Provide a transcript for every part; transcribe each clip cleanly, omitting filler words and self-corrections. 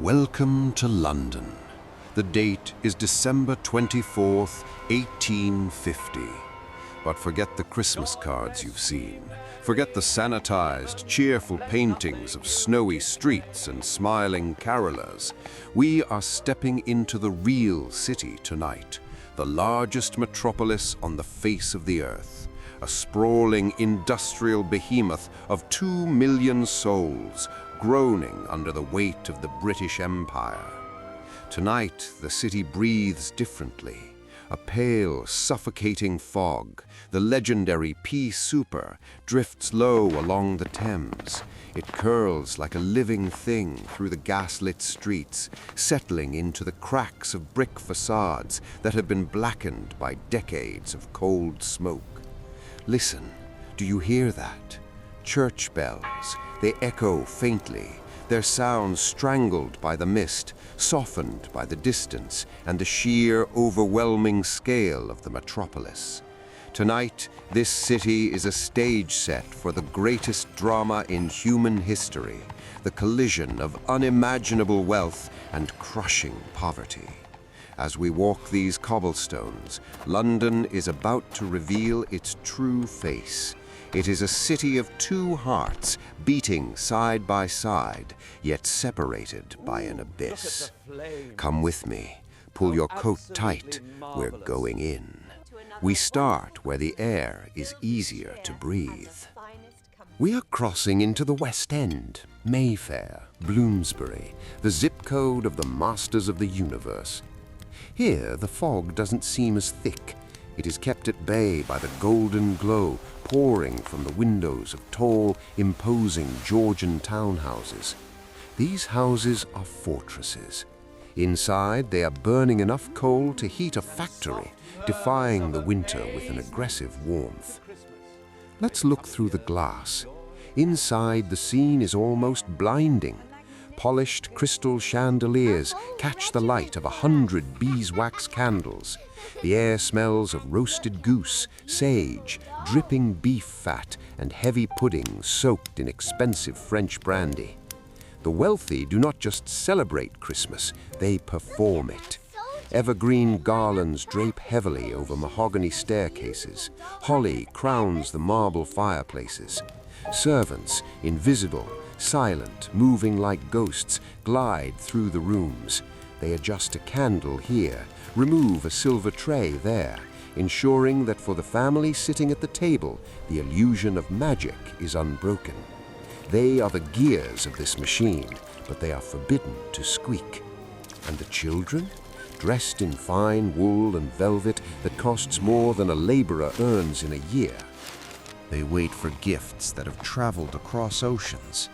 Welcome to London. The date is December 24th, 1850. But forget the Christmas cards you've seen. Forget the sanitized, cheerful paintings of snowy streets and smiling carolers. We are stepping into the real city tonight, the largest metropolis on the face of the earth. A sprawling industrial behemoth of 2 million souls, groaning under the weight of the British Empire. Tonight, the city breathes differently. A pale, suffocating fog, the legendary pea super, drifts low along the Thames. It curls like a living thing through the gaslit streets, settling into the cracks of brick facades that have been blackened by decades of cold smoke. Listen, do you hear that? Church bells. They echo faintly, their sounds strangled by the mist, softened by the distance and the sheer, overwhelming scale of the metropolis. Tonight, this city is a stage set for the greatest drama in human history, the collision of unimaginable wealth and crushing poverty. As we walk these cobblestones, London is about to reveal its true face. It is a city of two hearts, beating side by side, yet separated by an abyss. Come with me. Pull your coat tight. We're going in. We start where the air is easier to breathe. We are crossing into the West End, Mayfair, Bloomsbury, the zip code of the masters of the universe. Here, the fog doesn't seem as thick. It is kept at bay by the golden glow pouring from the windows of tall, imposing Georgian townhouses. These houses are fortresses. Inside, they are burning enough coal to heat a factory, defying the winter with an aggressive warmth. Let's look through the glass. Inside, the scene is almost blinding. Polished crystal chandeliers catch the light of 100 beeswax candles. The air smells of roasted goose, sage, dripping beef fat, and heavy puddings soaked in expensive French brandy. The wealthy do not just celebrate Christmas, they perform it. Evergreen garlands drape heavily over mahogany staircases. Holly crowns the marble fireplaces. Servants, invisible, silent, moving like ghosts, glide through the rooms. They adjust a candle here, remove a silver tray there, ensuring that for the family sitting at the table, the illusion of magic is unbroken. They are the gears of this machine, but they are forbidden to squeak. And the children? Dressed in fine wool and velvet that costs more than a laborer earns in a year. They wait for gifts that have traveled across oceans.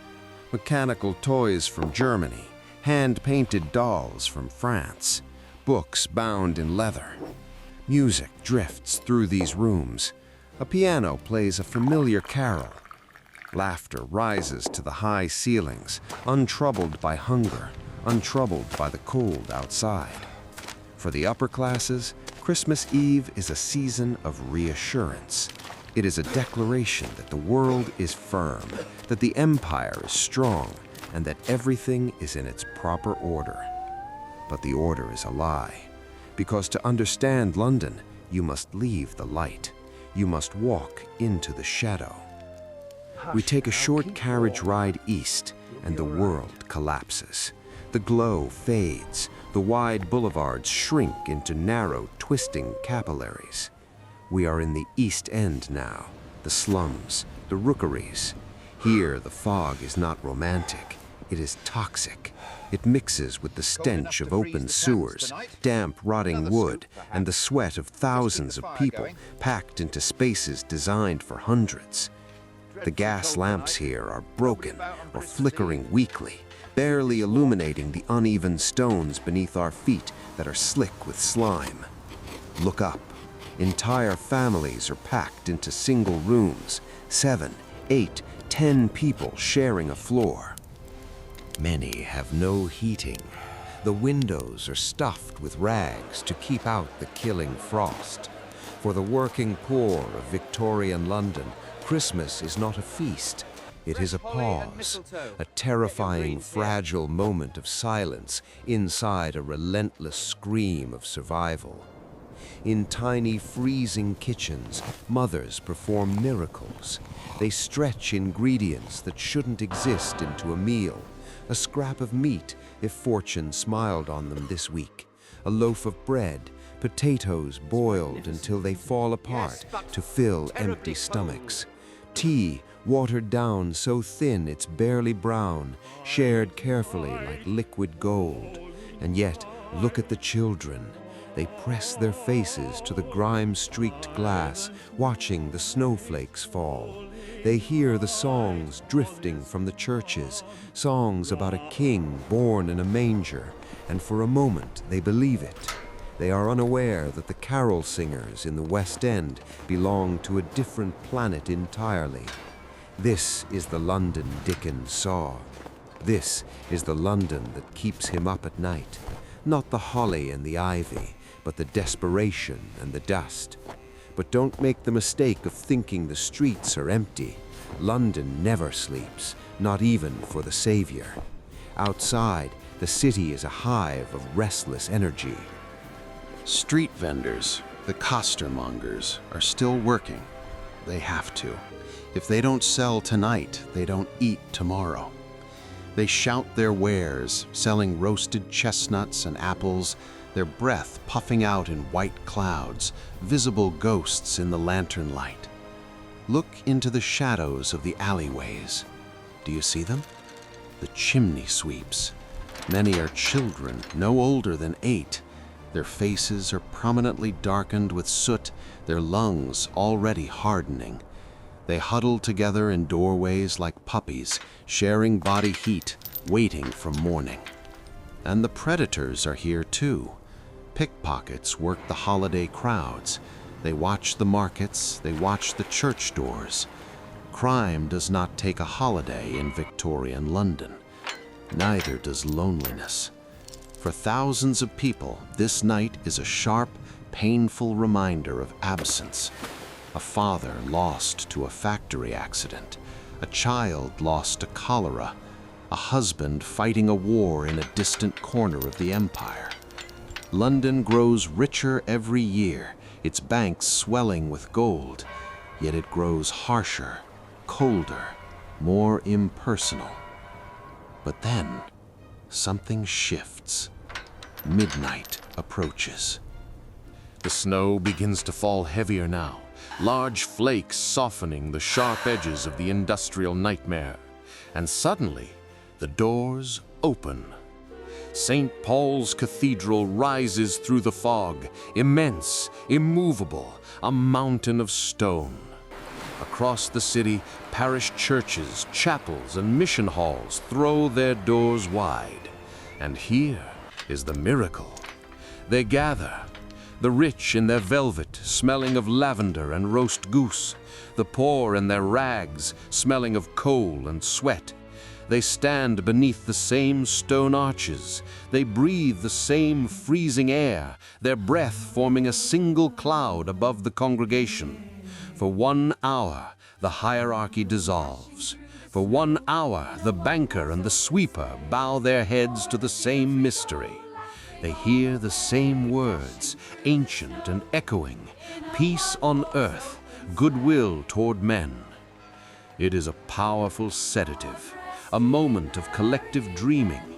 Mechanical toys from Germany, hand-painted dolls from France, books bound in leather. Music drifts through these rooms. A piano plays a familiar carol. Laughter rises to the high ceilings, untroubled by hunger, untroubled by the cold outside. For the upper classes, Christmas Eve is a season of reassurance. It is a declaration that the world is firm, that the empire is strong, and that everything is in its proper order. But the order is a lie, because to understand London, you must leave the light. You must walk into the shadow. We take a short carriage ride east, and the world collapses. The glow fades. The wide boulevards shrink into narrow, twisting capillaries. We are in the East End now, the slums, the rookeries. Here, the fog is not romantic. It is toxic. It mixes with the stench of open sewers, damp, rotting wood, and the sweat of thousands of people packed into spaces designed for hundreds. The gas lamps here are broken or flickering weakly, barely illuminating the uneven stones beneath our feet that are slick with slime. Look up. Entire families are packed into single rooms, 7, 8, 10 people sharing a floor. Many have no heating. The windows are stuffed with rags to keep out the killing frost. For the working poor of Victorian London, Christmas is not a feast. It is a pause, a terrifying, fragile moment of silence inside a relentless scream of survival. In tiny, freezing kitchens, mothers perform miracles. They stretch ingredients that shouldn't exist into a meal. A scrap of meat, if fortune smiled on them this week. A loaf of bread, potatoes boiled until they fall apart to fill empty stomachs. Tea, watered down so thin it's barely brown, shared carefully like liquid gold. And yet, look at the children. They press their faces to the grime-streaked glass, watching the snowflakes fall. They hear the songs drifting from the churches, songs about a king born in a manger, and for a moment they believe it. They are unaware that the carol singers in the West End belong to a different planet entirely. This is the London Dickens saw. This is the London that keeps him up at night. Not the holly and the ivy, but the desperation and the dust. But don't make the mistake of thinking the streets are empty. London never sleeps, not even for the savior. Outside, the city is a hive of restless energy. Street vendors, the costermongers, are still working. They have to. If they don't sell tonight, they don't eat tomorrow. They shout their wares, selling roasted chestnuts and apples, their breath puffing out in white clouds, visible ghosts in the lantern light. Look into the shadows of the alleyways. Do you see them? The chimney sweeps. Many are children, no older than 8. Their faces are prominently darkened with soot, their lungs already hardening. They huddle together in doorways like puppies, sharing body heat, waiting for morning. And the predators are here too. Pickpockets work the holiday crowds. They watch the markets, they watch the church doors. Crime does not take a holiday in Victorian London. Neither does loneliness. For thousands of people, this night is a sharp, painful reminder of absence. A father lost to a factory accident, a child lost to cholera, a husband fighting a war in a distant corner of the empire. London grows richer every year, its banks swelling with gold, yet it grows harsher, colder, more impersonal. But then, something shifts. Midnight approaches. The snow begins to fall heavier now, large flakes softening the sharp edges of the industrial nightmare. And suddenly, the doors open. St. Paul's Cathedral rises through the fog, immense, immovable, a mountain of stone. Across the city, parish churches, chapels, and mission halls throw their doors wide. And here is the miracle. They gather, the rich in their velvet, smelling of lavender and roast goose, the poor in their rags, smelling of coal and sweat. They stand beneath the same stone arches. They breathe the same freezing air, their breath forming a single cloud above the congregation. For 1 hour, the hierarchy dissolves. For 1 hour, the banker and the sweeper bow their heads to the same mystery. They hear the same words, ancient and echoing, peace on earth, goodwill toward men. It is a powerful sedative, a moment of collective dreaming.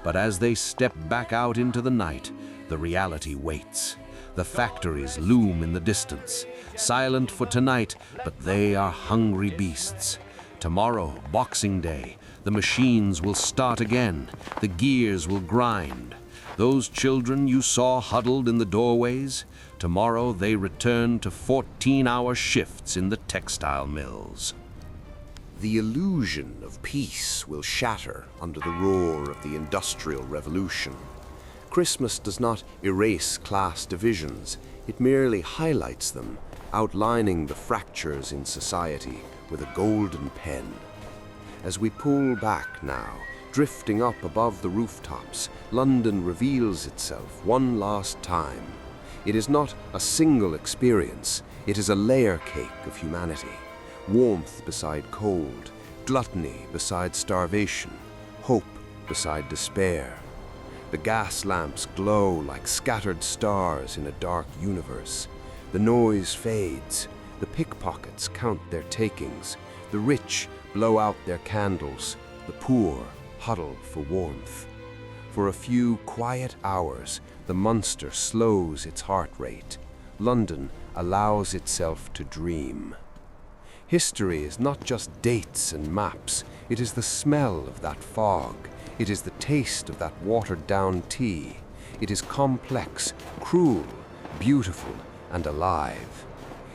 But as they step back out into the night, the reality waits. The factories loom in the distance, silent for tonight, but they are hungry beasts. Tomorrow, Boxing Day, the machines will start again, the gears will grind. Those children you saw huddled in the doorways, tomorrow they return to 14-hour shifts in the textile mills. The illusion of peace will shatter under the roar of the Industrial Revolution. Christmas does not erase class divisions, it merely highlights them, outlining the fractures in society with a golden pen. As we pull back now, drifting up above the rooftops, London reveals itself one last time. It is not a single experience, it is a layer cake of humanity. Warmth beside cold, Gluttony beside starvation, hope beside despair. The gas lamps glow like scattered stars in a dark universe. The noise fades. The pickpockets count their takings. The rich blow out their candles. The poor huddle for warmth. For a few quiet hours, the monster slows its heart rate. London allows itself to dream. History is not just dates and maps. It is the smell of that fog. It is the taste of that watered-down tea. It is complex, cruel, beautiful, and alive.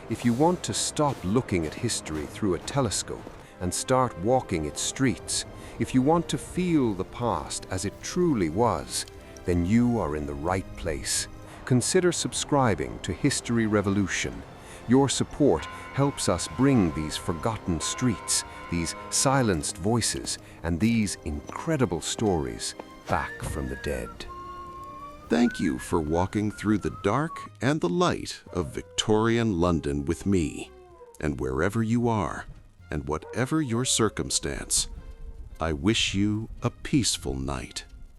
If you want to stop looking at history through a telescope and start walking its streets, if you want to feel the past as it truly was, then you are in the right place. Consider subscribing to History Revolution. Your support helps us bring these forgotten streets, these silenced voices, and these incredible stories back from the dead. Thank you for walking through the dark and the light of Victorian London with me. And wherever you are, and whatever your circumstance, I wish you a peaceful night.